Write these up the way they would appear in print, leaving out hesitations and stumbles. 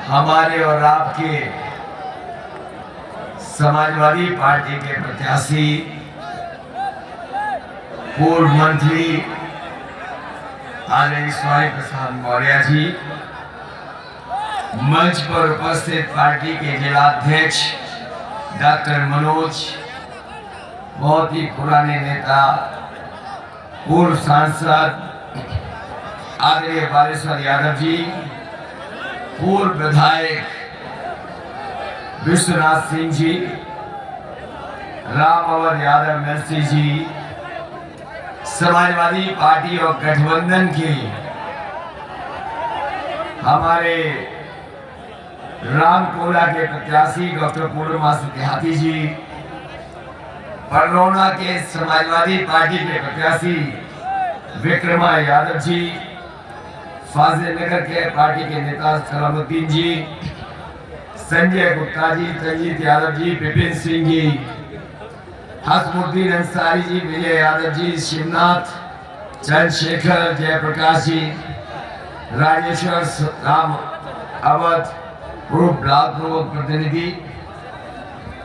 हमारे और आपके समाजवादी पार्टी के प्रत्याशी पूर्व मंत्री आदरणीय स्वामी प्रसाद मौर्य जी, मंच पर उपस्थित पार्टी के जिलाध्यक्ष डॉक्टर मनोज, बहुत ही पुराने नेता, पूर्व सांसद आदरणीय बालेश्वर यादव जी, पूर्व विधायक विश्वनाथ सिंह जी, राम अवध यादव नरसी जी, समाजवादी पार्टी और गठबंधन के हमारे रामकोला के प्रत्याशी डॉक्टर पूर्णमासी देहाती जी, परनौना के समाजवादी पार्टी के प्रत्याशी विक्रमा यादव जी, फाजिलनगर के पार्टी के नेता सलामुद्दीन जी, संजय गुप्ता जी, रंजीत यादव जी, विपिन सिंह जी, हसमुद्दीन अंसारी जी, विजय यादव जी, शिवनाथ, चंद्रशेखर, जयप्रकाश जी, राजेश्वर राम अवध, पूर्व ब्लॉक प्रमुख प्रतिनिधि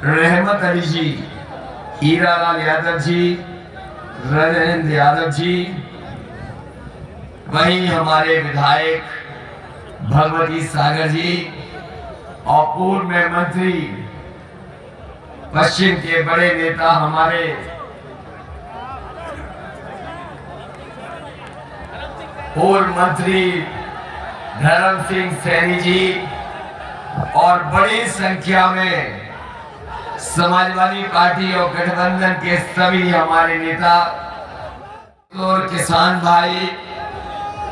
रहमत अली जी, हीरालाल यादव जी, राजेंद्र यादव जी, वहीं हमारे विधायक भगवती सागर जी और पूर्व में मंत्री पश्चिम के बड़े नेता हमारे पूर्व मंत्री धर्म सिंह सैनी जी और बड़ी संख्या में समाजवादी पार्टी और गठबंधन के सभी हमारे नेता और किसान भाई,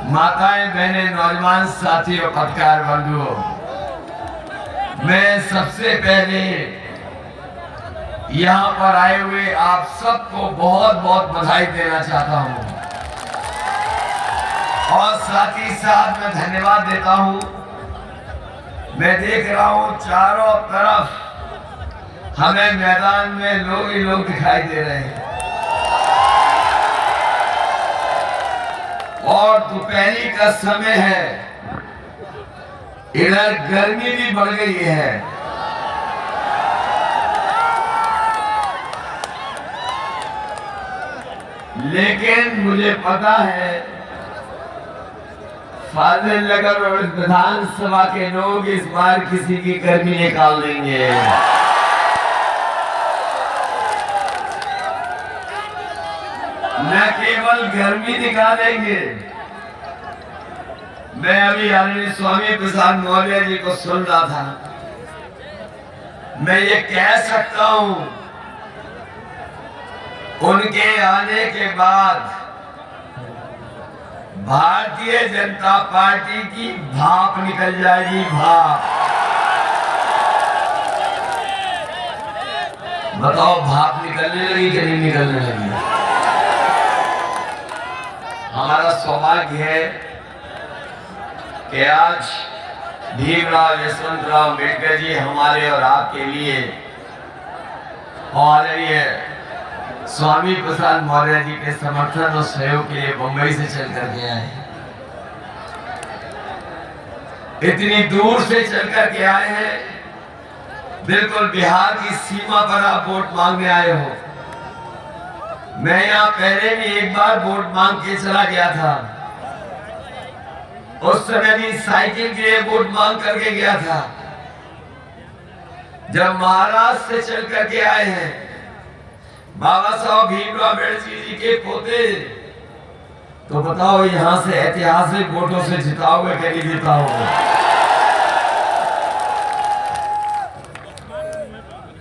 माताएं, बहनें, नौजवान साथी और पत्रकार बंधुओं, मैं सबसे पहले यहाँ पर आए हुए आप सबको बहुत बहुत बधाई देना चाहता हूँ और साथ ही साथ मैं धन्यवाद देता हूँ। मैं देख रहा हूँ चारों तरफ हमें मैदान में लोग ही लोग दिखाई दे रहे हैं और दोपहरी का समय है, इधर गर्मी भी बढ़ गई है। लेकिन मुझे पता है फाजिलनगर और विधानसभा के लोग इस बार किसी की गर्मी निकाल देंगे। न केवल गर्मी निकालेंगे, मैं अभी आदरणीय स्वामी प्रसाद मौर्य जी को सुन रहा था, मैं ये कह सकता हूं उनके आने के बाद भारतीय जनता पार्टी की भाप निकल जाएगी, भाप। बताओ, भाप निकलने लगी कि नहीं निकलने लगी? हमारा सौभाग्य है कि आज भीमराव यशवंतराव अम्बेडकर जी हमारे और आपके लिए और ये स्वामी प्रसाद मौर्य जी के समर्थन और सहयोग के लिए मुंबई से चल करके आए हैं। इतनी दूर से चल करके आए हैं, बिल्कुल बिहार की सीमा पर आप वोट मांगने आए हो। मैं यहाँ पहले भी एक बार वोट मांग के चला गया था, उस समय भी साइकिल के लिए वोट मांग करके गया था। जब महाराष्ट्र से चल करके आए हैं, बाबा साहब भीमराव अम्बेडकर जी के पोते, तो बताओ यहाँ से ऐतिहासिक वोटों से जिताओगे कि नहीं जिताओगे?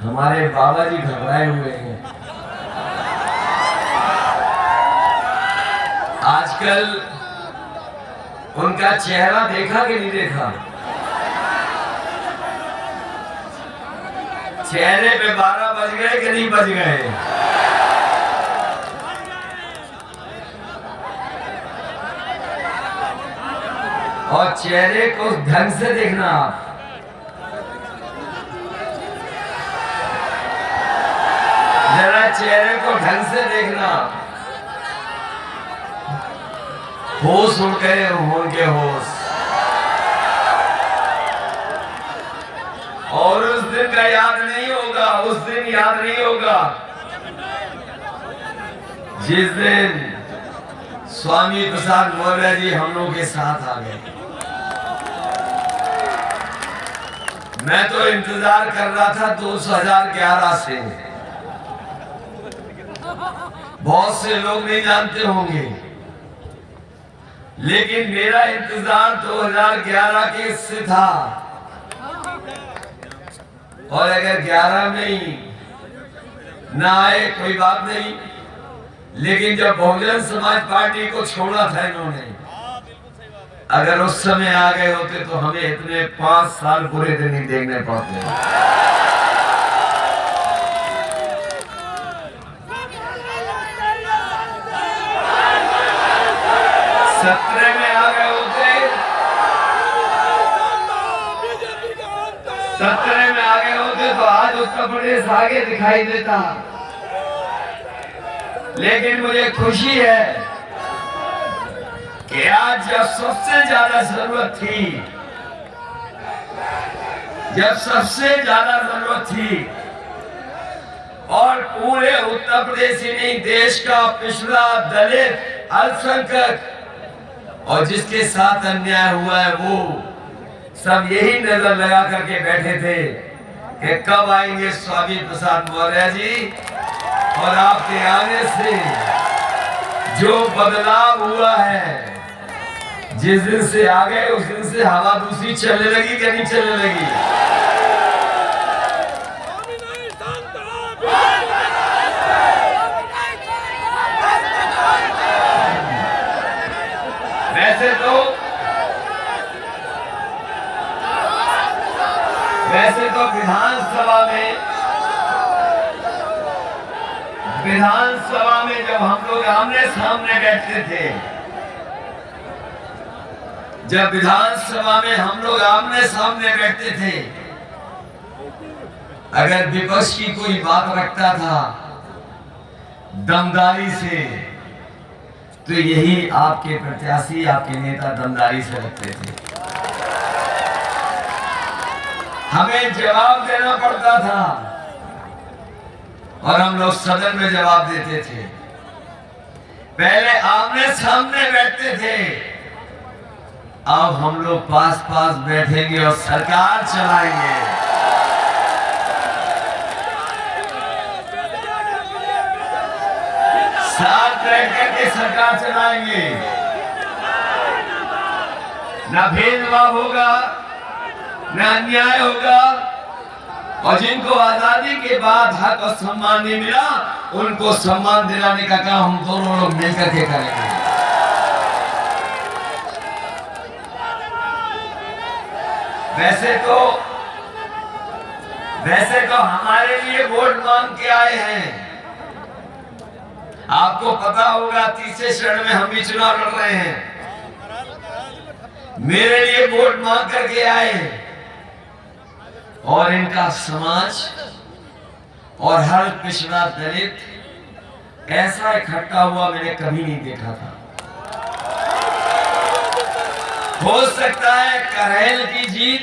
हमारे बाबा जी घबराए हुए हैं। आजकल उनका चेहरा देखा कि नहीं देखा? चेहरे पे 12 बज गए कि नहीं बज गए? और चेहरे को ढंग से देखना आप। जरा चेहरे को ढंग से देखना। होश उड़ गए होंगे होश। का याद नहीं होगा, उस दिन याद नहीं होगा जिस दिन स्वामी प्रसाद मौर्य जी हम लोग के साथ आ गए। मैं तो इंतजार कर रहा था 2011 से। बहुत से लोग नहीं जानते होंगे, लेकिन मेरा इंतजार 2011 के से था। और अगर 11 में ही ना आए कोई बात नहीं, लेकिन जब बहुजन समाज पार्टी को छोड़ा था इन्होंने, अगर उस समय आ गए होते तो हमें इतने 5 साल पूरे दिन नहीं देखने पड़ते। 17 में आ गए होते, 17 में आ गए होते तो आज उत्तर प्रदेश आगे दिखाई देता। लेकिन मुझे खुशी है कि आज जब सबसे ज्यादा जरूरत थी, जब सबसे ज्यादा जरूरत थी और पूरे उत्तर प्रदेश ही नहीं देश का पिछड़ा, दलित, अल्पसंख्यक और जिसके साथ अन्याय हुआ है वो सब यही नजर लगा करके बैठे थे कि कब आएंगे स्वामी प्रसाद मौर्य जी, और आपके आने से जो बदलाव हुआ है, जिस दिन से आ गए उस दिन से हवा दूसरी चलने लगी कि नहीं चलने लगी? वैसे तो विधानसभा में जब हम लोग आमने सामने बैठते थे, जब विधानसभा में हम लोग आमने सामने बैठते थे, अगर विपक्ष की कोई बात रखता था दमदारी से, तो यही आपके प्रत्याशी, आपके नेता दमदारी से रखते थे। हमें जवाब देना पड़ता था और हम लोग सदन में जवाब देते थे। पहले आमने सामने बैठते थे, अब हम लोग पास पास बैठेंगे और सरकार चलाएंगे। साथ बैठ करके सरकार चलाएंगे। ना भेदभाव होगा, ना अन्याय होगा, और जिनको आजादी के बाद हक और सम्मान नहीं मिला उनको सम्मान दिलाने का काम हम दोनों लोग मिलकर के करेंगे। वैसे तो हमारे लिए वोट मांग के आए हैं। आपको पता होगा तीसरे चरण में हम भी चुनाव लड़ रहे हैं। मेरे लिए वोट मांग करके आए और इनका समाज और हर पिछड़ा दलित ऐसा इकट्ठा हुआ मैंने कभी नहीं देखा था। हो सकता है करेल की जीत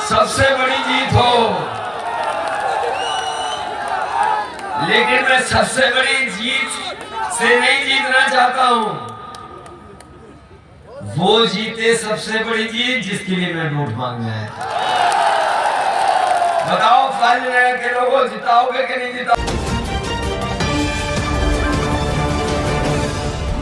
सबसे बड़ी जीत हो, लेकिन मैं सबसे बड़ी जीत से नहीं जीतना चाहता हूं। वो जीते सबसे बड़ी जीत जिसके लिए मैं वोट मांगना है। बताओ फाजिलनगर के लोगों, जिताओगे कि नहीं जिताओगे?